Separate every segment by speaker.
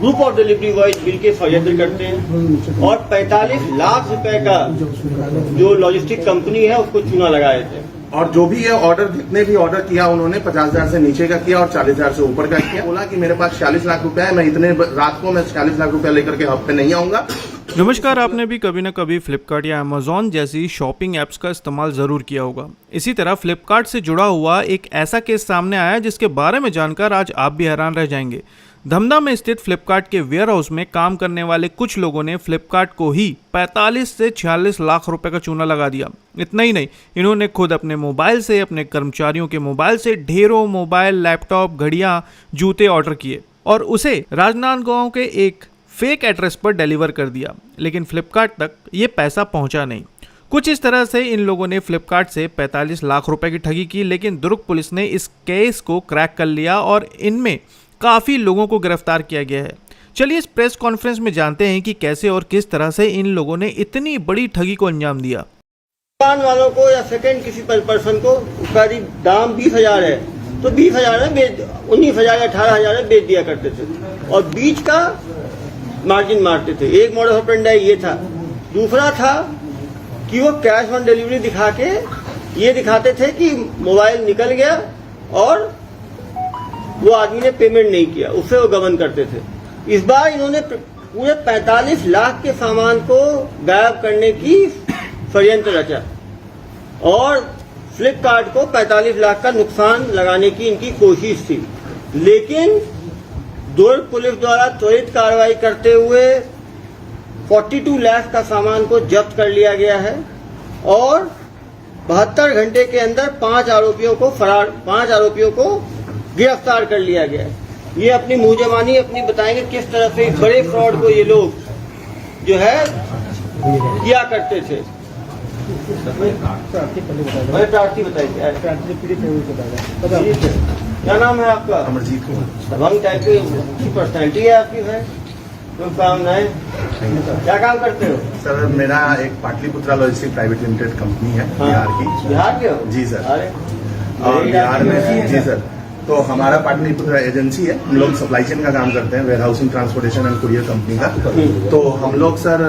Speaker 1: Group of delivery boys मिलकर षड्यंत्र करते हैं और 45 लाख रुपए का जो लॉजिस्टिक कंपनी है उसको चूना लगाए थे।
Speaker 2: और जो भी ये ऑर्डर, जितने भी ऑर्डर किया उन्होंने 50,000 से नीचे का किया और 40,000 से ऊपर का किया। बोला कि मेरे पास 46 लाख रुपए है, मैं इतने रात को मैं 46 लाख रुपए लेकर के हफ्ते नहीं आऊंगा।
Speaker 3: नमस्कार, आपने भी कभी न कभी फ्लिपकार्ट या अमेजॉन जैसी शॉपिंग ऐप्स का इस्तेमाल ज़रूर किया होगा। इसी तरह फ्लिपकार्ट से जुड़ा हुआ एक ऐसा केस सामने आया जिसके बारे में जानकर आज आप भी हैरान रह जाएंगे। धमधा में स्थित फ्लिपकार्ट के वेयर हाउस में काम करने वाले कुछ लोगों ने फ्लिपकार्ट को ही 45 से 46 लाख रुपए का चूना लगा दिया। इतना ही नहीं, इन्होंने खुद अपने मोबाइल से, अपने कर्मचारियों के मोबाइल से ढेरों मोबाइल, लैपटॉप, घड़ियां, जूते ऑर्डर किए और उसे राजनांदगांव के एक फेक एड्रेस पर डिलीवर कर दिया। लेकिन फ्लिपकार्ट तक ये पैसा पहुंचा नहीं। कुछ इस तरह से इन लोगों ने फ्लिपकार्ट से 45 लाख रुपए की ठगी की। लेकिन दुर्ग पुलिस ने इस केस को क्रैक कर लिया और इनमें काफ़ी लोगों को गिरफ्तार किया गया है। चलिए इस प्रेस कॉन्फ्रेंस में जानते हैं कि कैसे और किस तरह से इन लोगों ने इतनी बड़ी ठगी को अंजाम दिया।
Speaker 1: दुकान वालों को या सेकंड किसी पर्सन को उसका दाम 20,000 है तो 20,000 में 19,000 या 18,000 में बेच दिया करते थे और बीच का मार्जिन मारते थे। एक मॉडल ऑपरेंडी ये था। दूसरा था कि वो कैश ऑन डिलीवरी दिखा के ये दिखाते थे कि मोबाइल निकल गया और वो आदमी ने पेमेंट नहीं किया, उससे वो गबन करते थे। इस बार इन्होंने पूरे 45 लाख के सामान को गायब करने की षड्यंत्र रचा और फ्लिपकार्ट को 45 लाख का नुकसान लगाने की इनकी कोशिश थी। लेकिन दुर्ग पुलिस द्वारा त्वरित कार्रवाई करते हुए 42 लाख का सामान को जब्त कर लिया गया है और 72 घंटे के अंदर 5 आरोपियों को गिरफ्तार कर लिया गया है। ये अपनी मुंहजबानी अपनी बताएंगे किस तरह से इस बड़े फ्रॉड को ये लोग जो है किया करते थे। प्रार्थी बताइए, क्या नाम है आपका?
Speaker 2: अमरजीत कुमार।
Speaker 1: दबंग टाइप की पर्सनैलिटी है आपकी है। शुभकामनाएं। क्या काम करते हो?
Speaker 2: सर मेरा एक Pataliputra logistic private limited company है। बिहार की।
Speaker 1: बिहार के हो?
Speaker 2: जी सर।
Speaker 1: अरे
Speaker 2: और बिहार में जी सर, तो हमारा पाटलिपुत्रा एजेंसी है। हम लोग सप्लाई चेन का काम करते हैं, warehousing, transportation and courier company का। तो हम लोग सर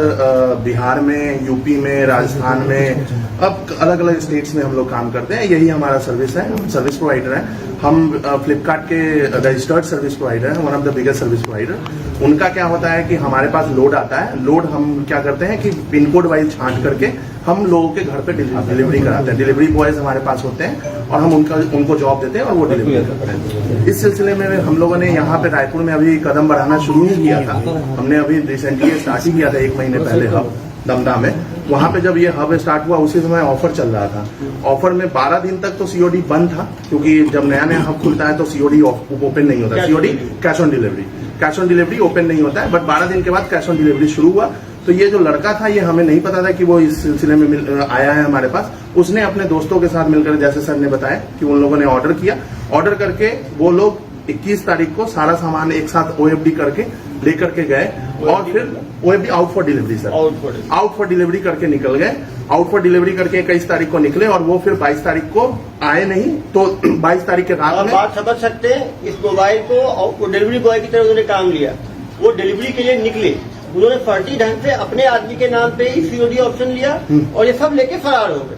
Speaker 2: बिहार में, यूपी में, राजस्थान में, अब अलग अलग स्टेट्स में हम लोग काम करते हैं। यही हमारा सर्विस है, हम सर्विस प्रोवाइडर हैं। हम फ्लिपकार्ट के रजिस्टर्ड सर्विस प्रोवाइडर हैं, one of the biggest service provider. उनका क्या होता है कि हमारे पास लोड आता है। लोड हम क्या करते हैं कि पिन कोड वाइज छांट करके हम लोगों के घर पे डिलीवरी कराते हैं। डिलीवरी बॉयज हमारे पास होते हैं और हम उनको जॉब देते हैं और वो डिलीवरी करते हैं। इस सिलसिले में हम लोगों ने यहाँ पे रायपुर में अभी कदम बढ़ाना शुरू ही किया था। हमने अभी रिसेंटली स्टार्ट ही किया था 1 महीने पहले हब दमदा में। वहां पे जब ये हब स्टार्ट हुआ उसी समय ऑफर चल रहा था। ऑफर में 12 दिन तक तो सीओडी बंद था, क्योंकि जब नया नया हब खुलता है तो सीओडी ओपन नहीं होता। COD cash on delivery open नहीं होता है। बट 12 दिन के बाद कैश ऑन डिलीवरी शुरू हुआ। तो ये जो लड़का था, ये हमें नहीं पता था कि वो इस सिलसिले में आया है हमारे पास। उसने अपने दोस्तों के साथ मिलकर, जैसे सर ने बताया कि उन लोगों ने ऑर्डर किया। ऑर्डर करके वो लोग 21 तारीख को सारा सामान एक साथ ओएफडी करके लेकर के गए और फिर OFD out for delivery sir, out for delivery करके निकल गए। आउट फॉर डिलीवरी करके 21 तारीख को निकले और वो फिर 22 तारीख को आए नहीं। तो 22 तारीख के रात में
Speaker 1: बात समझ सकते हैं। इस मोबाइल को डिलीवरी बॉय की तरह उन्होंने काम लिया। वो डिलीवरी के लिए निकले, उन्होंने फर्जी ढंग से अपने आदमी के नाम पे ही सीओडी ऑप्शन लिया और ये सब लेके फरार हो गए।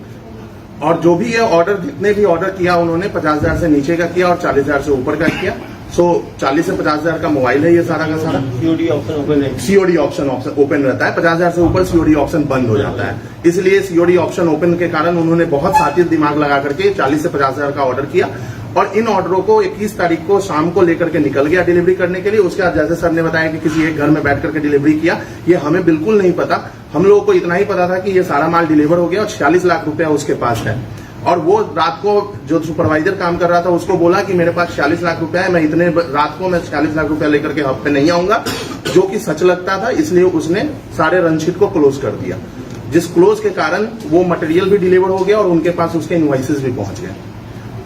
Speaker 2: और जो भी ये ऑर्डर, जितने भी ऑर्डर किया उन्होंने 50,000 से नीचे का किया और 40,000 से ऊपर का किया। सो 40 से 50,000 का मोबाइल है ये सारा का सारा।
Speaker 1: सीओडी ऑप्शन ओपन है।
Speaker 2: सीओडी ऑप्शन ओपन रहता है। 50,000 से ऊपर सीओडी ऑप्शन बंद हो जाता है। इसलिए सीओडी ऑप्शन ओपन के कारण उन्होंने बहुत साथी दिमाग लगा करके 40 से 50,000 का ऑर्डर किया और इन ऑर्डरों को 21 तारीख को शाम को लेकर के निकल गया डिलीवरी करने के लिए। उसके बाद जैसे सर ने बताया कि किसी एक घर में बैठ करके डिलीवरी किया, ये हमें बिल्कुल नहीं पता। हम लोगों को इतना ही पता था कि ये सारा माल डिलीवर हो गया और 46 लाख रुपया उसके पास है। और वो रात को जो सुपरवाइजर काम कर रहा था उसको बोला कि मेरे पास 46 लाख रुपया है, मैं इतने रात को मैं 46 लाख रुपया लेकर के हफ्ते नहीं आऊंगा, जो कि सच लगता था। इसलिए उसने सारे रनशीट को क्लोज कर दिया, जिस क्लोज के कारण वो मटेरियल भी डिलीवर हो गया और उनके पास उसके इनवॉइसेस भी पहुंच गए।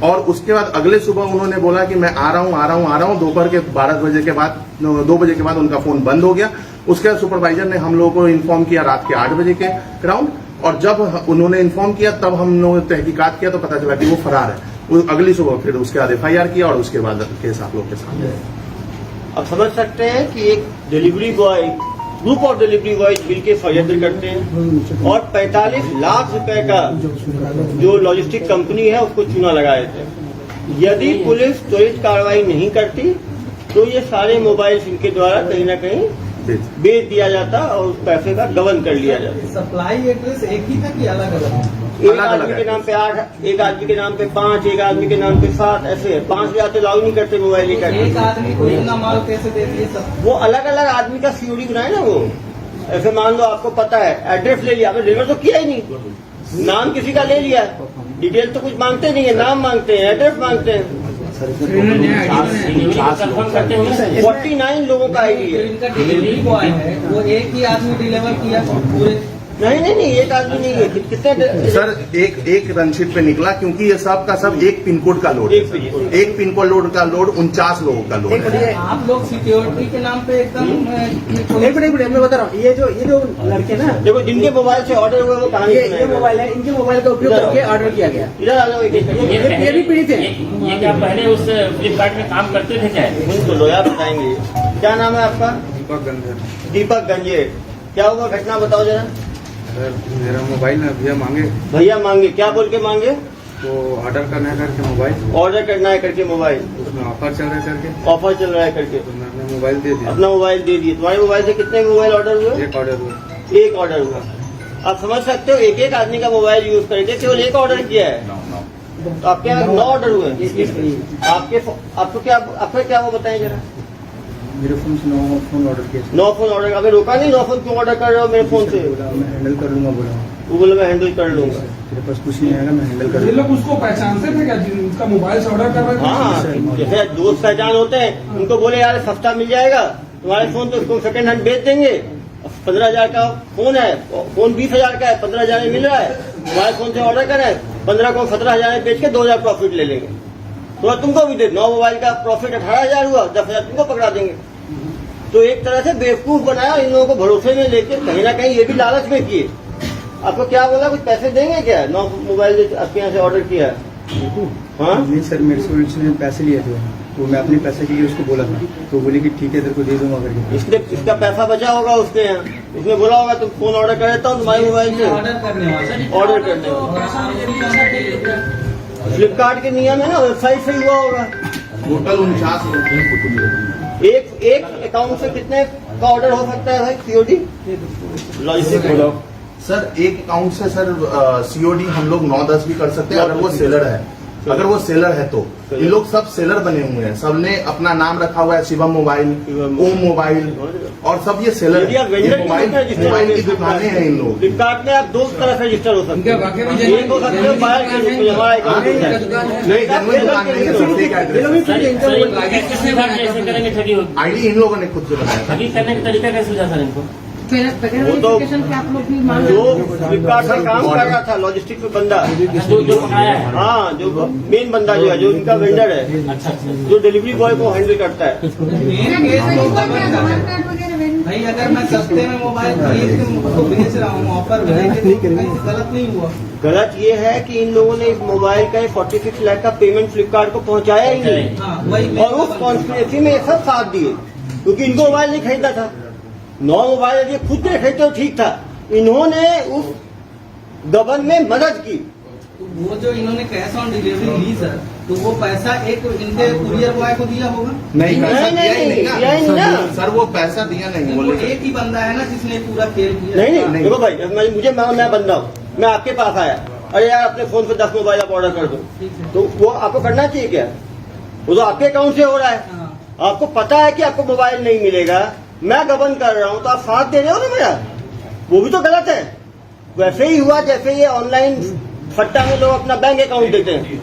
Speaker 2: और उसके बाद अगले सुबह उन्होंने बोला कि मैं आ रहा हूं। दोपहर के 2 बजे के बाद उनका फोन बंद हो गया। उसके बाद सुपरवाइजर ने हम लोगों को इन्फॉर्म किया रात के 8 बजे के अराउंड। और जब उन्होंने इन्फॉर्म किया तब हम लोगों ने तहकीकात किया तो पता चला कि वो फरार है। अगली सुबह फिर उसके बाद FIR किया और उसके बाद केस आप लोग के सामने।
Speaker 1: अब समझ सकते हैं कि एक delivery boy, group of delivery boy मिलकर षड्यंत्र करते हैं और 45 लाख रुपए का जो लॉजिस्टिक कंपनी है उसको चूना लगाए थे। यदि पुलिस त्वरित कार्रवाई नहीं करती तो ये सारे मोबाइल इनके द्वारा कहीं ना कहीं बेच दिया जाता और उस पैसे का गबन कर लिया जाता।
Speaker 4: सप्लाई एड्रेस एक ही था कि अलग अलग?
Speaker 1: एक आदमी के नाम पे 8, एक आदमी के नाम पे 5, एक आदमी के नाम पे 7, ऐसे 5 जाते अलाउ नहीं करते मोबाइल लेकर।
Speaker 4: एक आदमी को इतना माल कैसे दे दिए सब?
Speaker 1: वो अलग अलग आदमी का सीओडी बनाए ना वो। ऐसे मान लो आपको पता है, एड्रेस ले लिया, आपने डिलीवर तो किया ही नहीं, नाम किसी का ले लिया, डिटेल तो कुछ मांगते नहीं है, नाम मांगते हैं, एड्रेस मांगते हैं। 49 लोगों का आईडी है।
Speaker 4: इनका डिलीवरी बॉय है, वो एक ही आदमी डिलीवर किया पूरे?
Speaker 1: नहीं, एक आदमी नहीं है। कितने
Speaker 2: सर एक रनशीट पे निकला, क्योंकि ये सब का सब एक पिन कोड का लोड है। एक पिन कोड का लोड 49 लोगों का लोड है।
Speaker 4: आप लोग सिक्योरिटी के नाम पे एकदम
Speaker 5: एक मिनट मैं बता रहा हूँ, ये जो लड़के ना,
Speaker 1: देखो जिनके मोबाइल से ऑर्डर हुए वो कहानी
Speaker 5: ये मोबाइल है, इनके मोबाइल का उपयोग करके ऑर्डर किया गया।
Speaker 1: इधर आ जाओ,
Speaker 5: ये भी पीड़ित है।
Speaker 6: ये क्या पहले उस फ्लिपकार्ट में काम करते थे क्या?
Speaker 1: तो लोया बताएंगे। क्या नाम है आपका? दीपक गंजेर। क्या हुआ घटना बताओ जरा।
Speaker 7: सर मेरा मोबाइल ना
Speaker 1: भैया मांगे, क्या बोल के मांगे?
Speaker 7: तो ऑर्डर करना है करके मोबाइल,
Speaker 1: ऑर्डर करना है करके मोबाइल,
Speaker 7: उसमें ऑफर चल रहा है करके,
Speaker 1: ऑफर चल रहा है करके
Speaker 7: तो मैंने मोबाइल दे दिया।
Speaker 1: अपना मोबाइल दे दिए। तुम्हारे मोबाइल से कितने मोबाइल ऑर्डर हुए?
Speaker 7: एक ऑर्डर हुआ।
Speaker 1: एक ऑर्डर हुआ। आप समझ सकते हो, एक आदमी का मोबाइल यूज करके केवल एक ऑर्डर किया है, तो आपके यहाँ 9 ऑर्डर हुए। आपका क्या वो बताएं जरा।
Speaker 7: मेरे फोन से 9 फोन ऑर्डर किया।
Speaker 1: 9 फोन ऑर्डर, अभी रोका नहीं? 9 फोन क्यों ऑर्डर कर रहे हो मेरे फोन से?
Speaker 7: मैं हैंडल कर लूंगा बोला।
Speaker 1: वो बोले मैं हैंडल कर लूंगा।
Speaker 7: तेरे पास कुछ नहीं आएगा, मैं हैंडल कर
Speaker 8: ये
Speaker 7: लूंगा।
Speaker 8: लोग उसको पहचानते थे क्या जिनका मोबाइल से ऑर्डर कर रहे थे?
Speaker 1: हाँ, जैसे दोस्त पहचान होते हैं, उनको बोले यार सस्ता मिल जाएगा तुम्हारे फोन, तो उसको सेकंड हैंड बेच देंगे। 15,000 का फोन है, फोन 20,000 का है, 15,000 में मिल रहा है, तुम्हारे फोन से ऑर्डर करें, 15 को 17,000 में बेच के 2,000 प्रॉफिट ले लेंगे। तो तुमको भी दे 9 मोबाइल का प्रॉफिट 18,000 हुआ, 10,000 तुमको पकड़ा देंगे। तो एक तरह से बेवकूफ बनाया, इन लोगों को भरोसे में लेके कहीं ना कहीं ये भी लालच में किए। आपको क्या बोला, कुछ पैसे देंगे क्या? 9 मोबाइल आपके यहाँ से ऑर्डर किया है। हाँ
Speaker 7: नहीं सर, मेरे से उसने पैसे लिए थे, तो मैं अपने पैसे के लिए उसको बोला था, तो बोले कि ठीक है तेरे को दे दूंगा करके।
Speaker 1: इसका पैसा बचा होगा उसके यहाँ, उसने बोला होगा तुम फोन ऑर्डर कर देता हूँ तुम्हारे मोबाइल से।
Speaker 4: ऑर्डर करने वाला
Speaker 1: ऑर्डर करने फ्लिपकार्ट के नियम है ना, वेबसाइट से हुआ होगा।
Speaker 2: टोटल 49 लोग।
Speaker 1: एक अकाउंट से कितने का ऑर्डर हो सकता है भाई सीओडी? लॉजिस्टिक
Speaker 2: सर एक अकाउंट से सर सीओडी हम लोग 9-10 भी कर सकते हैं, अगर वो सेलर है। अगर वो सेलर है तो ये लोग सब सेलर बने हुए हैं, सबने अपना नाम रखा हुआ है, शिवम मोबाइल, ओम मोबाइल, और सब ये सेलर है। ये मोबाइल की दुकानें हैं इन लोग।
Speaker 1: फ्लिपकार्ट में आप 2 तरह से रजिस्टर हो सकते हो। एक हो सकते हो बाहर के, हमारा अकाउंट
Speaker 2: नहीं, genuine दुकान नहीं है, सब fake address है।
Speaker 6: कैसे करेंगे ठगी होगी?
Speaker 2: आईडी इन लोगों ने खुद से बनाया था।
Speaker 6: ठगी करने का तरीका कैसे सूझा सर इनको?
Speaker 1: वो तो जो फ्लिपकार्ट से काम कर रहा था लॉजिस्टिक में बंदा,
Speaker 6: जो पकड़ाया है।
Speaker 1: हाँ जो मेन बंदा जो है, जो इनका वेंडर है, जो डिलीवरी बॉय को हैंडल करता है।
Speaker 4: भाई अगर मैं सस्ते में मोबाइल खरीद के उनको बेच रहा हूँ, ऑफर गलत नहीं हुआ?
Speaker 1: गलत ये है कि इन लोगों ने इस मोबाइल का 46 लाख का पेमेंट फ्लिपकार्ट को पहुंचाया ही नहीं,
Speaker 4: हाँ वही
Speaker 1: और उस कॉन्स्पिरेसी में ये सब साथ दिए, क्योंकि इनको मोबाइल नहीं खरीदना था। 9 मोबाइल यदि खुद ने खरीदते तो ठीक था, इन्होंने उस गबन में मदद की।
Speaker 4: तो वो जो इन्होंने कैश ऑन डिलीवरी ली सर, तो वो पैसा एक इनके कुरियर बॉय को दिया होगा?
Speaker 2: नहीं, पैसा दिया ही नहीं
Speaker 1: दिया ही नहीं
Speaker 2: ना
Speaker 1: ना।
Speaker 2: सर, वो पैसा दिया नहीं।
Speaker 4: वो
Speaker 2: बोले
Speaker 4: एक ही बंदा है ना जिसने पूरा खेल किया?
Speaker 1: नहीं, देखो भाई, मैं बंदा हूँ, मैं आपके पास आया, अरे यार अपने फोन पे 10 मोबाइल आप ऑर्डर कर दो, तो वो आपको करना चाहिए क्या? वो तो आपके अकाउंट से हो रहा है, आपको पता है कि आपको मोबाइल नहीं मिलेगा, मैं गबन कर रहा हूँ, तो आप साथ दे रहे हो ना मेरा, वो भी तो गलत है। वैसे ही हुआ जैसे ये ऑनलाइन फट्टा में लोग अपना बैंक अकाउंट देते हैं।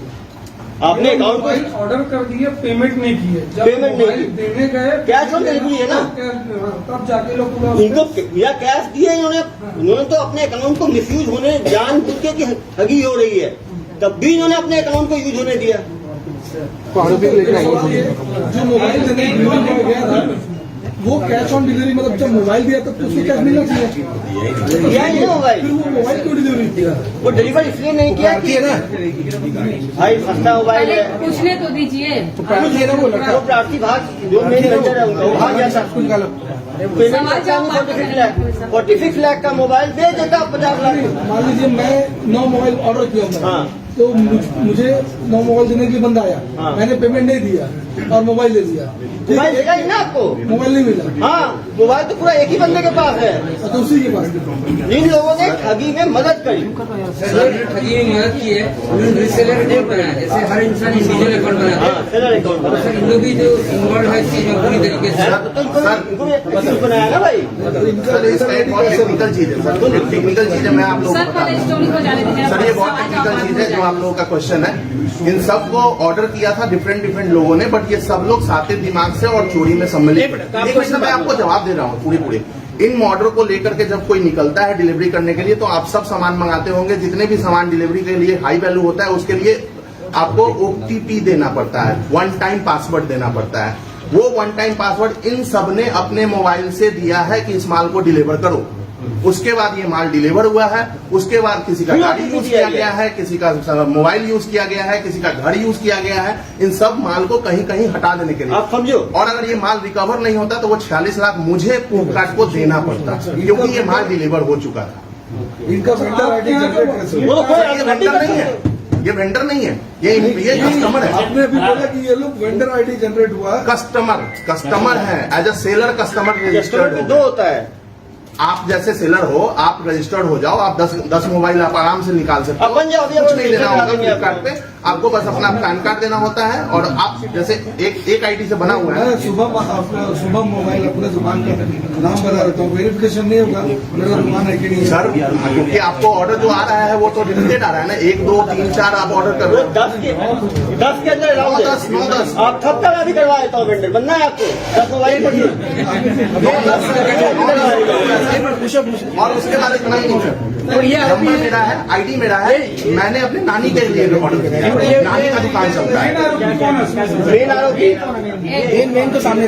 Speaker 1: आपने अकाउंट को
Speaker 8: ऑर्डर कर दिया, पेमेंट नहीं किए, जब
Speaker 1: पेमेंट नहीं
Speaker 8: मोबाइल
Speaker 1: की,
Speaker 8: देने गए
Speaker 1: कैश ऑन डिलीवरी है ना,
Speaker 8: तब जाके लोग पूरा
Speaker 1: इनको या कैश दिए इन्होंने तो अपने अकाउंट को मिसयूज होने जानबूझ के कि ठगी हो रही है, तब भी इन्होंने अपने अकाउंट को यूज होने दिया।
Speaker 8: जो मोबाइल देने गया था वो कैश ऑन डिलीवरी मतलब जब मोबाइल दिया तब तो उसको कैश मिलना चाहिए
Speaker 1: दिया ही ना मोबाइल,
Speaker 8: फिर वो मोबाइल क्यों डिलीवरी दिया
Speaker 1: वो डिलीवर इसलिए नहीं किया कि भाई सस्ता मोबाइल है,
Speaker 9: पूछने तो दीजिए।
Speaker 8: तो प्राइवेट है ना वो लड़का
Speaker 1: वो प्रार्थी भाग जो मेन वेंडर है उनका वो भाग जाता,
Speaker 8: कुछ निकालो
Speaker 1: पेमेंट करता है 46 लाख का मोबाइल दे देता 50 लाख।
Speaker 8: मान लीजिए मैं 9 मोबाइल ऑर्डर किया मैंने,
Speaker 1: हाँ।
Speaker 8: तो मुझे 9 मोबाइल देने के लिए बंदा आया,
Speaker 1: हाँ।
Speaker 8: मैंने पेमेंट नहीं दिया और मोबाइल दे दिया,
Speaker 1: मोबाइल देगा ही ना आपको,
Speaker 8: मोबाइल नहीं मिला,
Speaker 1: हाँ मोबाइल तो पूरा एक ही बंदे के पास है।
Speaker 8: तो उसी के पास
Speaker 1: इन लोगों ने ठगी में मदद करी,
Speaker 10: ठगी में मदद की है, उन्होंने रीसेलर अकाउंट बनाया, जैसे हर इंसान इंडिविजुअल अकाउंट बनाता है।
Speaker 1: हाँ सेलर अकाउंट
Speaker 10: और सर इन लोग भी जो इन्वॉल्व है इस चीज में पूरी तरीके से।
Speaker 1: तो इनको भी एक बनाया ना भाई।
Speaker 2: सर इसका एक बहुत टेक्निकल चीज है सर, टेक्निकल चीज है, मैं आप लोगों को
Speaker 9: सर
Speaker 2: बता
Speaker 9: पहले
Speaker 2: दूं।
Speaker 9: स्टोरी को जाने दीजिए।
Speaker 2: सर ये बहुत टेक्निकल चीज है जो आप लोगों का क्वेश्चन है। इन सबको ऑर्डर किया था डिफरेंट लोगों ने, बट ये सब लोग साथे दिमाग से और चोरी में सम्मिलित। एक मिनट मैं आपको जवाब दे रहा हूँ पूरी इन ऑर्डर को लेकर के जब कोई निकलता है डिलीवरी करने के लिए, तो आप सब सामान मंगाते होंगे, जितने भी सामान डिलीवरी के लिए हाई वैल्यू होता है उसके लिए आपको OTP देना पड़ता है, वन टाइम पासवर्ड देना पड़ता है। वो वन टाइम पासवर्ड इन सब ने अपने मोबाइल से दिया है कि इस माल को डिलीवर करो। उसके बाद ये माल डिलीवर हुआ है, उसके बाद किसी का गाड़ी यूज किया गया है, किसी का मोबाइल यूज किया गया है, किसी का घर यूज किया गया है, इन सब माल को कहीं कहीं हटा देने के लिए
Speaker 1: आप समझो।
Speaker 2: और अगर ये माल रिकवर नहीं होता तो वो 46 लाख मुझे फ्लिपकार्ट को देना पड़ता, क्योंकि ये माल डिलीवर हो चुका था।
Speaker 8: इनका वेंडर आईडी जनरेट कैसे
Speaker 1: वो कोई
Speaker 2: ये वेंडर नहीं है, ये वेंडर नहीं है, ये कस्टमर है।
Speaker 8: आपने अभी बोला कि ये लोग वेंडर आईडी जनरेट हुआ,
Speaker 2: कस्टमर है, as a seller customer registered
Speaker 1: customer दो होता है,
Speaker 2: आप जैसे सेलर हो, आप रजिस्टर्ड हो जाओ, आप 10 मोबाइल आप आराम से निकाल सकते हो,
Speaker 1: अपन जाओ, अभी
Speaker 2: कुछ
Speaker 1: अपन
Speaker 2: नहीं देना
Speaker 1: रजिस्टर
Speaker 2: होगा
Speaker 1: करा देंगे
Speaker 2: फ्लिपकार्ट पे, आपको बस अपना पैन कार्ड देना होता है और आप जैसे एक आईडी से बना हुआ है।
Speaker 8: मैं सुबह मोबाइल अपने दुकान का नाम बता देता हूँ, वेरिफिकेशन नहीं होगा मेरा दुकान है कि नहीं
Speaker 2: सर क्योंकि आपको ऑर्डर जो आ रहा है वो तो लिमिटेड आ रहा है ना, 1 2 3 4 आप ऑर्डर कर रहे हो।
Speaker 1: 10 के अंदर
Speaker 2: 9 10
Speaker 1: आप कब तक अभी करवा देता हूँ वेंडर बनना है आपको 10 मोबाइल पर
Speaker 2: और उसके बाद इतना ही नहीं सर, नंबर मेरा है, आईडी मेरा है, मैंने अपने नानी के लिए ऑर्डर किया, नानी का दुकान चलता है।
Speaker 1: मेन आरोपी
Speaker 8: मेन तो सामने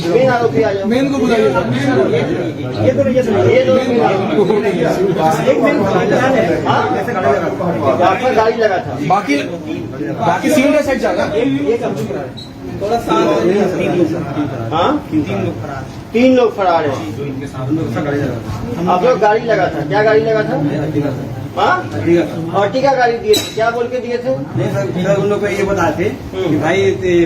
Speaker 1: मेन आरोपी आ जाओ,
Speaker 8: मेन को बुलाइए।
Speaker 1: ये तो ये दो एक मेन आपका गाड़ी लगा था,
Speaker 8: बाकी सीन का साइड जाएगा।
Speaker 4: थोड़ा सा
Speaker 1: हाँ 3 लोग फरार है। आप लोग गाड़ी लगा था, क्या गाड़ी लगा था? हाँ अर्टिगा गाड़ी दिए थे, क्या बोल के दिए थे?
Speaker 7: नहीं सर उन लोग को ये बताए थे कि भाई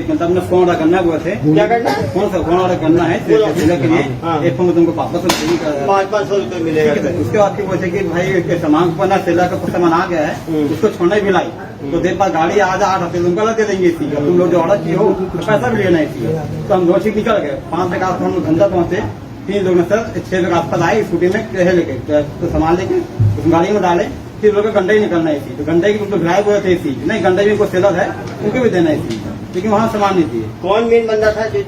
Speaker 7: मतलब अपना फोन ऑर्डर करना हुआ थे,
Speaker 1: क्या करना है?
Speaker 7: फोन ऑर्डर करना है सेलर के लिए,
Speaker 1: हाँ।
Speaker 7: एक फोन तुमको वापस नहीं कर
Speaker 1: 500 रुपये मिलेगा।
Speaker 7: उसके बाद फिर बोलते कि भाई के सामान को ना सेलर का कुछ सामान आ गया है उसको छोड़ना भी लाई, तो देर बाद गाड़ी आ जा 8 हफ्ते तुमको दे देंगे इसी का, तुम लोग जो ऑर्डर किए हो तो पैसा भी लेना इसी, तो हम 2 चीज निकल गए। 5 बजे का हम धंधा पहुंचे, 3 लोग ने सर 6 लोग आसपास आए स्कूटी में लेके तो सामान लेके उस गाड़ी में डाले, फिर लोग गंडे ही निकलना है इसी, तो गंडे की उनको ड्राइव हुए थे इसी, नहीं गंडे में कोई सेलर है उनको भी देना इसी, लेकिन वहाँ सामान नहीं दिए।
Speaker 1: कौन मेन बंदा था जो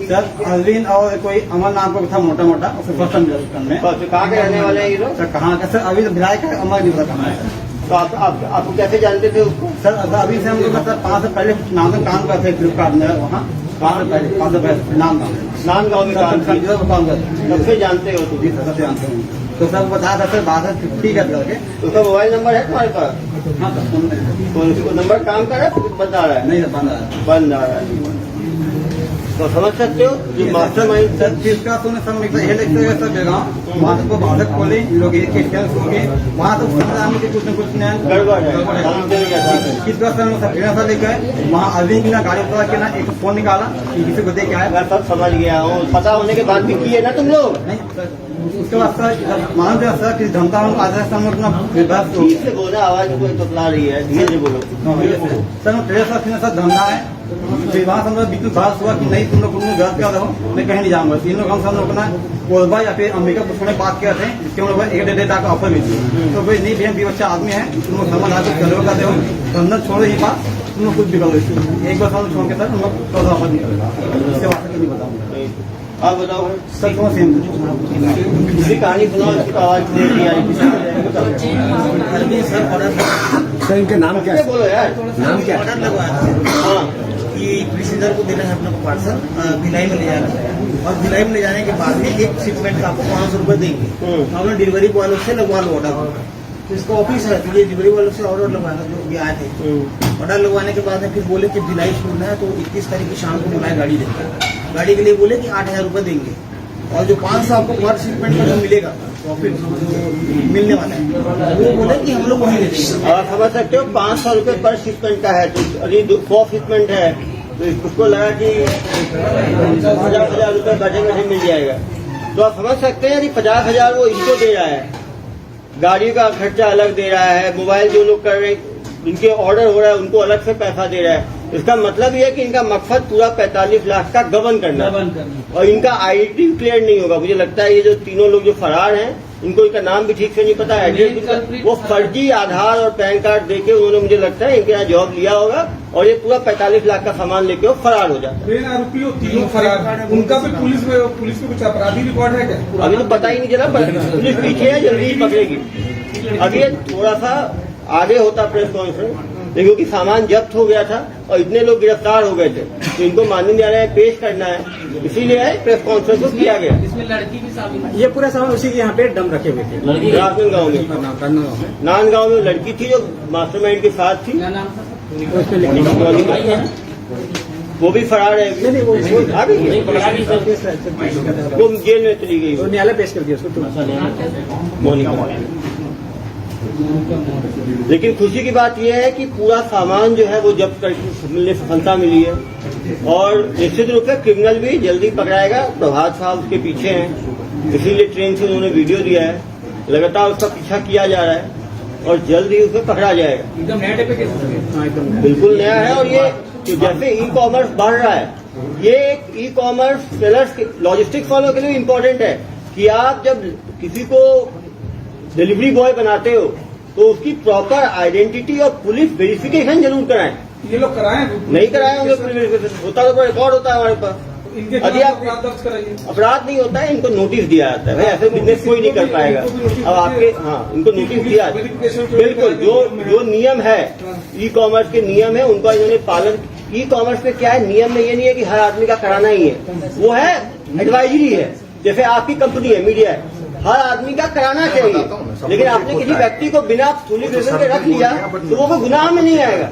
Speaker 7: सर अरविंद और कोई अमर नाम का था मोटा मोटा, उससे फर्स्ट टाइम में।
Speaker 1: कहाँ के रहने वाले हैं ये लोग?
Speaker 7: सर कहाँ का? सर अभी तो भिलाई का अमर नहीं पता कहाँ है।
Speaker 1: तो आपको कैसे जानते थे उसको?
Speaker 7: सर अभी से हम लोग सर 5 साल पहले नाम में काम करते फ्लिपकार्ट में, वहाँ 5 साल पहले नाम
Speaker 1: गाँव में काम
Speaker 7: करते,
Speaker 1: सबसे जानते हो तुम?
Speaker 7: सबसे जानते हैं। तो सर बताया था सर 52 का करके।
Speaker 1: उसका मोबाइल नंबर है तुम्हारे पास?
Speaker 7: हाँ सर फोन में।
Speaker 1: तो उसको नंबर काम कर रहा है बंद आ रहा है?
Speaker 7: नहीं सर बंद आया।
Speaker 1: बंद आ रहा है। तो समझ सकते हो कि मास्टर माइंड
Speaker 7: सर जिसका सुने सब ये लिखते हुए सर बेगांव वहाँ से बाधक खोले लोग एक हो गए, वहाँ तो कुछ न कुछ
Speaker 1: गड़बड़ है।
Speaker 7: किसका सर सर लेकर वहाँ अरविंद की ना गाड़ी उतरा के ना एक फोन निकाला किसी को दे के आया।
Speaker 1: मैं सब समझ गया हूँ, पता होने के बाद भी किए ना तुम लोग?
Speaker 7: नहीं सर उसके बाद सर मान दिया सर कि धमता आज हम अपना बस
Speaker 1: ठीक से बोलो, आवाज कोई तुतला रही है, धीरे से बोलो।
Speaker 7: सर ट्रेन सर धंधा है, फिर वहाँ से बिल्कुल बहस हुआ कि नहीं तुम लोग गलत कर रहे हो, मैं कहीं नहीं जाऊंगा। 3 लोग हम सब लोग ना कोलबा या फिर अंबिका पुष्प बात किया थे, जिसके हम लोग 1 डेढ़ लाख का ऑफर भी थी, तो भाई नहीं भैया 20 बच्चा आदमी है, तुम लोग समझ आकर चलो कर दो, धंधा छोड़ो ही बात, तुम लोग कुछ भी करो। एक बार हम छोड़ के सर हम लोग 14 ऑफर निकलेगा, उसके बाद नहीं बताऊंगा।
Speaker 1: आप बताओ
Speaker 7: सर कौन सेम
Speaker 1: किसी कहानी सुनाओ, इसकी तो आवाज नहीं आ रही।
Speaker 7: सर इनका नाम क्या है?
Speaker 1: बोलो यार,
Speaker 7: नाम क्या है?
Speaker 1: हाँ
Speaker 5: कि प्रिसीजर को देना है अपना पार्सल भिलाई में ले जाना है, और भिलाई में ले जाने के बाद में एक शिपमेंट का आपको 500 रुपये देंगे। तो आपने डिलीवरी बॉय से लगवा लो ऑर्डर, तो इसका ऑफिस है, तो ये डिलीवरी वालों से ऑर्डर लगवाना जो भी आए थे, ऑर्डर लगवाने के बाद में फिर बोले कि भिलाई छोड़ना है, तो 21 तारीख की शाम को बुलाए गाड़ी देंगे। गाड़ी के लिए बोले कि 8,000 रुपये देंगे, और जो 500 आपको पर शिपमेंट का जो मिलेगा प्रॉफिट मिलने वाला है, वो बोले कि हम लोग वहीं दे देंगे।
Speaker 1: आप समझ सकते हो 500 रुपये पर शिपमेंट का है, तो अभी 100 शिपमेंट है, तो उसको लगा कि 50,000 रुपये बैठे बैठे मिल जाएगा। तो आप समझ सकते हैं यदि 50,000 वो इसको दे रहा है, गाड़ी का खर्चा अलग दे रहा है, मोबाइल जो लोग कर रहे हैं इनके ऑर्डर हो रहा है उनको अलग से पैसा दे रहा है, इसका मतलब ये है कि इनका मकसद पूरा 45 लाख का गबन करना है, और इनका आईडी क्लियर नहीं होगा। मुझे लगता है ये जो तीनों लोग जो फरार हैं, इनको इनका नाम भी ठीक से नहीं पता, एड्रेस भी, वो फर्जी आधार और पैन कार्ड देके उन्होंने मुझे लगता है इनके यहाँ जॉब लिया होगा, और ये पूरा 45 लाख का सामान लेके वो फरार हो जाता है।
Speaker 8: मेन आरोपी वो तीनों फरार हैं, उनका भी पुलिस में कुछ अपराधी रिकॉर्ड है क्या?
Speaker 1: अभी तो पता ही नहीं चला, पुलिस पीछे है, जल्दी ही पकड़ेगी। अभी ये थोड़ा सा आगे होता प्रेस कॉन्फ्रेंस, लेकिन क्योंकि सामान जब्त हो गया था और इतने लोग गिरफ्तार हो गए थे, तो इनको माननीय न्यायालय में पेश करना है, इसीलिए प्रेस कॉन्फ्रेंस को किया गया।
Speaker 4: इसमें लड़की भी शामिल है।
Speaker 5: ये पूरा सामान उसी के यहाँ पे डम रखे हुए थे
Speaker 1: नानगांव में, नानगांव में लड़की थी जो मास्टरमाइंड के साथ थी,
Speaker 4: क्या नाम था?
Speaker 1: वो भी फरार है, वो आ गई है, वो जेल में चली गई,
Speaker 5: न्यायालय पेश कर दिया उसको।
Speaker 1: मोनिका। लेकिन खुशी की बात यह है कि पूरा सामान जो है वो जब्त करके मिलने सफलता मिली है, और निश्चित रूप से क्रिमिनल भी जल्दी पकड़ाएगा। प्रभात साहब उसके पीछे हैं, इसीलिए ट्रेन से उन्होंने वीडियो दिया है, लगातार उसका पीछा किया जा रहा है, और जल्द ही उसे पकड़ा जाएगा।
Speaker 4: एकदम नया टाइप के
Speaker 1: बिल्कुल नया है, और ये जैसे ई कॉमर्स बढ़ रहा है, ये एक ई कॉमर्स सेलर्स लॉजिस्टिक्स वालों के लिए इम्पोर्टेंट है कि आप जब किसी को डिलीवरी बॉय बनाते हो तो उसकी प्रॉपर आइडेंटिटी और पुलिस वेरिफिकेशन जरूर कराएं।
Speaker 8: ये लोग कराए
Speaker 1: नहीं कराए होंगे पुलिस वेरिफिकेशन, होता तो रिकॉर्ड होता है हमारे पास,
Speaker 8: इनके
Speaker 1: यदि
Speaker 8: खिलाफ
Speaker 1: आप
Speaker 8: अपराध दर्ज कराइए।
Speaker 1: अपराध नहीं होता है, इनको नोटिस दिया जाता है, भाई ऐसे बिजनेस कोई नहीं कर पाएगा। अब आपके इनको नोटिस दिया, बिल्कुल जो नियम है, ई कॉमर्स के नियम है, उनका इन्होंने पालन। ई कॉमर्स में क्या है, नियम में ये नहीं है कि हर आदमी का कराना ही है, वो है एडवाइजरी है। जैसे आपकी कंपनी है, मीडिया है, हर आदमी का कराना चाहिए, लेकिन आपने किसी व्यक्ति को बिना पुलिस वेतन के रख लिया तो वो गुनाह में नहीं आएगा।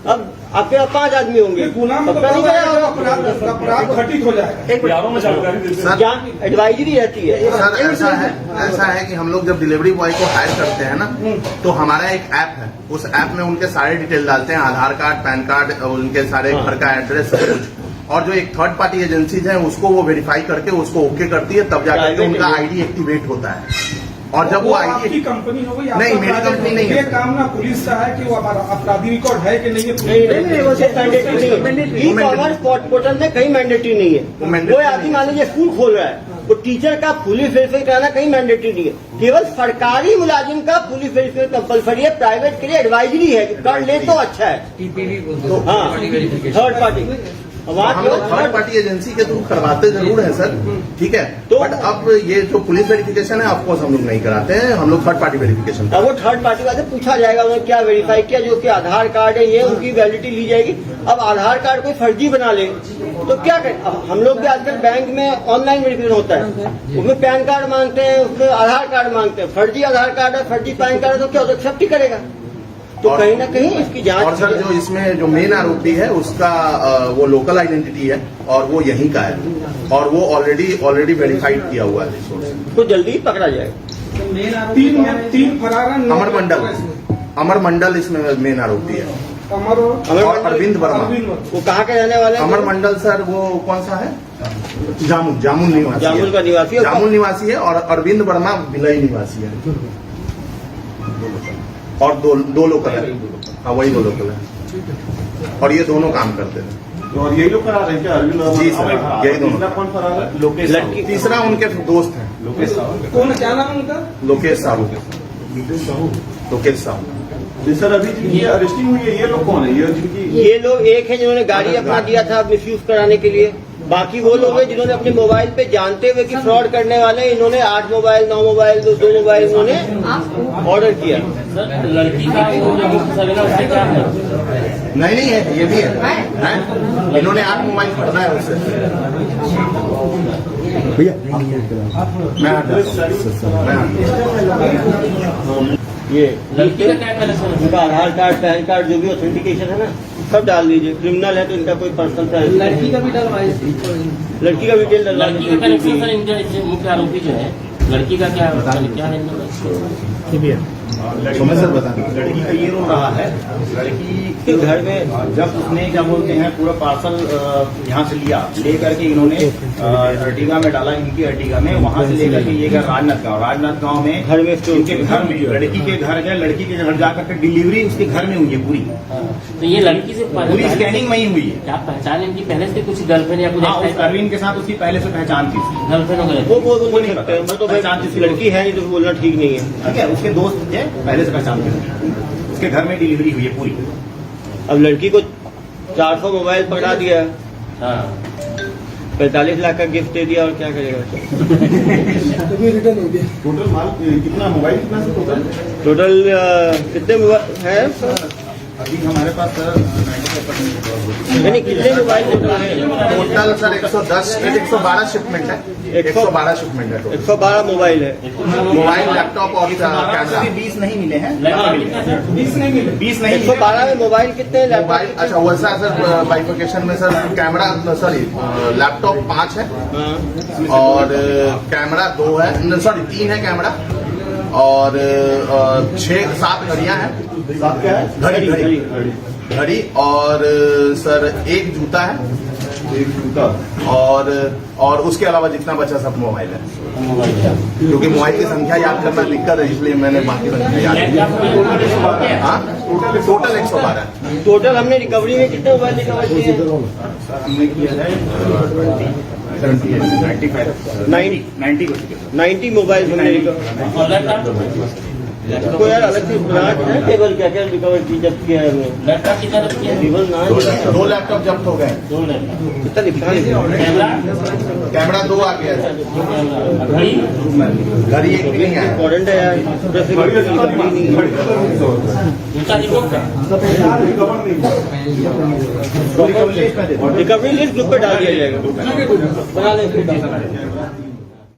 Speaker 1: अब आपके 5 आदमी होंगे, सबका नहीं कराएगा,
Speaker 8: अपराध घटित हो जाएगा।
Speaker 1: एडवाइजरी रहती है।
Speaker 2: सर ऐसा है कि हम लोग जब डिलीवरी बॉय को हायर करते हैं ना, तो हमारा एक ऐप है, उस ऐप में उनके सारे डिटेल डालते हैं, आधार कार्ड, पैन कार्ड, उनके सारे घर का एड्रेस, सब कुछ, और जो एक थर्ड पार्टी एजेंसीज है उसको वो वेरीफाई करके उसको ओके करती है, तब जाकर के उनका आईडी एक्टिवेट होता है। और जब वो
Speaker 8: आपकी
Speaker 2: आईडी
Speaker 8: कंपनी हो गई,
Speaker 2: नहीं, मेरी कंपनी नहीं है।
Speaker 8: ये काम ना पुलिस का है कि वो हमारा अपराधी रिकॉर्ड है कि नहीं है।
Speaker 1: ई कॉमर्स पोर्टल में कहीं मैंडेटरी नहीं है। कोई आदमी मान लीजिए स्कूल खोल रहा है, तो टीचर का पुलिस वेरीफाई कराना कहीं मैंडेटरी नहीं है, केवल सरकारी मुलाजिम का पुलिस वेरीफाई कंपलसरी है। प्राइवेट के लिए एडवाइजरी है कि कर ले तो अच्छा है।
Speaker 10: टीपीवी
Speaker 1: तो हाँ, थर्ड पार्टी
Speaker 2: हम लोग थर्ड पार्टी एजेंसी के थ्रू करवाते जरूर है सर, ठीक है,
Speaker 1: तो
Speaker 2: बट अब ये जो पुलिस वेरिफिकेशन है ऑफकोर्स हम लोग नहीं कराते हैं, हम लोग थर्ड पार्टी वेरिफिकेशन।
Speaker 1: अब वो थर्ड पार्टी वाले पूछा जाएगा उन्होंने क्या वेरीफाई किया, जो कि आधार कार्ड है ये उनकी वैलिडिटी ली जाएगी। अब आधार कार्ड कोई फर्जी बना ले तो क्या करें। अब हम लोग भी आजकल बैंक में ऑनलाइन वेरिफिकेशन होता है, उसमें पैन कार्ड मांगते हैं, उसमें आधार कार्ड मांगते हैं, फर्जी आधार कार्ड है, फर्जी पैन कार्ड है, तो क्या होता है, एक्सेप्ट ही करेगा। तो कहीं ना कहीं इसकी जांच।
Speaker 2: और सर जो इसमें जो मेन आरोपी है उसका वो लोकल आइडेंटिटी है और वो यहीं का है, और वो ऑलरेडी वेरीफाइड किया हुआ है,
Speaker 1: तो जल्दी ही पकड़ा जाएगा।
Speaker 8: तीन फरार हैं।
Speaker 2: अमर मंडल इसमें मेन आरोपी है, और अरविंद वर्मा।
Speaker 1: वो कहाँ के रहने वाले हैं?
Speaker 2: अमर मंडल सर वो कौन सा है, जामुन निवासी,
Speaker 1: जामुन का निवासी,
Speaker 2: जामुन निवासी है, और अरविंद वर्मा भिलाई निवासी है, और दो लोकल है। हाँ वही 2 लोकल है, और ये दोनों काम करते हैं।
Speaker 9: और यही लोग करा रहे हैं क्या? अरविंद
Speaker 2: जी सर, यही दोनों।
Speaker 9: कौन फरार है? लोकेश
Speaker 2: लड़की तीसरा उनके दोस्त है,
Speaker 9: लोकेश साहू।
Speaker 8: कौन, क्या नाम उनका?
Speaker 2: लोकेश साहू।
Speaker 9: जी सर, अभी जिनकी अरेस्टिंग हुई है ये लोग कौन है? ये जिनकी
Speaker 1: ये लोग एक है जिन्होंने गाड़ी अपना दिया था मिसयूज कराने के लिए, बाकी वो लोग हैं जिन्होंने अपने मोबाइल पे जानते हुए कि फ्रॉड करने वाले हैं, इन्होंने 8 मोबाइल 9 मोबाइल 2 मोबाइल इन्होंने ऑर्डर किया।
Speaker 6: सर लड़की का वो जो मुफ्त सर्वे ना उससे क्या है?
Speaker 2: नहीं है, ये भी है, हैं? इन्होंने 8 मोबाइल खरीदा है उससे। भैया मैं आता हूं।
Speaker 1: ये
Speaker 6: लड़की का क्या कनेक्शन है?
Speaker 1: उनका आधार कार्ड पैन कार्ड जो भी ऑथेंटिकेशन है ना सब डाल दीजिए। क्रिमिनल है तो इनका कोई पर्सनल प्राइवेसी
Speaker 4: लड़की का भी डलवाए
Speaker 1: लड़की का डिटेल डलवा
Speaker 6: लड़की का कनेक्शन सर इनके इससे मुख्य आरोपी जो है लड़की का क्या क्या है
Speaker 2: सुमित सर बता
Speaker 9: लड़की का ये रो रहा है, लड़की के घर में जब उसने क्या बोलते हैं पूरा पार्सल यहाँ से लिया, ले करके इन्होंने अर्टिगा में डाला, इनकी अर्टिगा में, वहाँ से लेकर के ये गया राजनाथ गांव में
Speaker 1: घर में
Speaker 9: उनके घर में लड़की के घर गए, लड़की के घर जाकर के डिलीवरी उसके घर में हुई है पूरी,
Speaker 6: तो ये लड़की से
Speaker 9: पूरी स्कैनिंग वही हुई है।
Speaker 6: क्या पहचान इनकी पहले से कुछ गर्लफ्रेंड या कुछ
Speaker 9: हाँ, उस अरविंद के साथ उसकी पहले से पहचान थी,
Speaker 6: गर्लफ्रेंड वगैरह?
Speaker 1: वो बोल नहीं सकते, वो तो
Speaker 9: पहचान
Speaker 1: भाई
Speaker 9: किसी
Speaker 1: लड़की है नहीं तो बोलना ठीक नहीं है।
Speaker 9: ठीक है, उसके दोस्त थे पहले से पहचान थे, उसके घर में डिलीवरी हुई है पूरी।
Speaker 1: अब लड़की को 400 मोबाइल पकड़ा दिया,
Speaker 6: हाँ
Speaker 1: 45 लाख का गिफ्ट दे दिया और क्या करेगा।
Speaker 8: रिटर्न हो गया।
Speaker 9: टोटल माल कितना मोबाइल कितना से
Speaker 1: टोटल कितने मोबाइल है
Speaker 9: अभी हमारे पास सर 95%
Speaker 1: यानी कितने मोबाइल टोटल है?
Speaker 2: टोटल सर 112 शिपमेंट है, 112 शिपमेंट है टोटल।
Speaker 1: 112 मोबाइल है।
Speaker 2: मोबाइल लैपटॉप और कैमरा।
Speaker 9: 20 नहीं मिले हैं,
Speaker 6: 20 नहीं मिले।
Speaker 9: 20 नहीं मिले।
Speaker 1: 112 में मोबाइल कितने हैं?
Speaker 2: मोबाइल अच्छा वैसा सर बाइफिकेशन में सर कैमरा सॉरी लैपटॉप 5 है
Speaker 1: हाँ।
Speaker 2: और कैमरा 2 है, सॉरी 3 है कैमरा और 6-7 घड़ियां हैं,
Speaker 9: साथ क्या है?
Speaker 2: घड़ी और सर 1 जूता है
Speaker 9: एक जूता
Speaker 2: और उसके अलावा जितना बचा सब मोबाइल है, क्योंकि मोबाइल की संख्या याद करना दिक्कत है इसलिए मैंने बाकी संख्या याद की। हाँ टोटल 112
Speaker 1: टोटल हमने रिकवरी में कितने मोबाइल रिकवर किए हैं?
Speaker 9: हमने किया है 90 को
Speaker 1: 90 मोबाइल हमने रिकवर।
Speaker 6: और लैपटॉप
Speaker 1: इसको यार अलग से ब्रांच है केवल क्या क्या रिकवर की जब किया है हमने
Speaker 6: लैपटॉप कितना रखी है?
Speaker 1: केवल ना
Speaker 2: 2 लैपटॉप जब्त हो गए,
Speaker 6: 2 लैपटॉप,
Speaker 1: कितना लिखा है?
Speaker 6: कैमरा,
Speaker 2: कैमरा 2 आ गया है,
Speaker 6: घड़ी,
Speaker 2: घड़ी 1 भी नहीं आया।
Speaker 1: इम्पोर्टेंट है यार, जैसे
Speaker 6: जूता रिपोर्ट का
Speaker 1: रिकवरी लिस्ट ग्रुप पे डाल दिया जाएगा। बना लें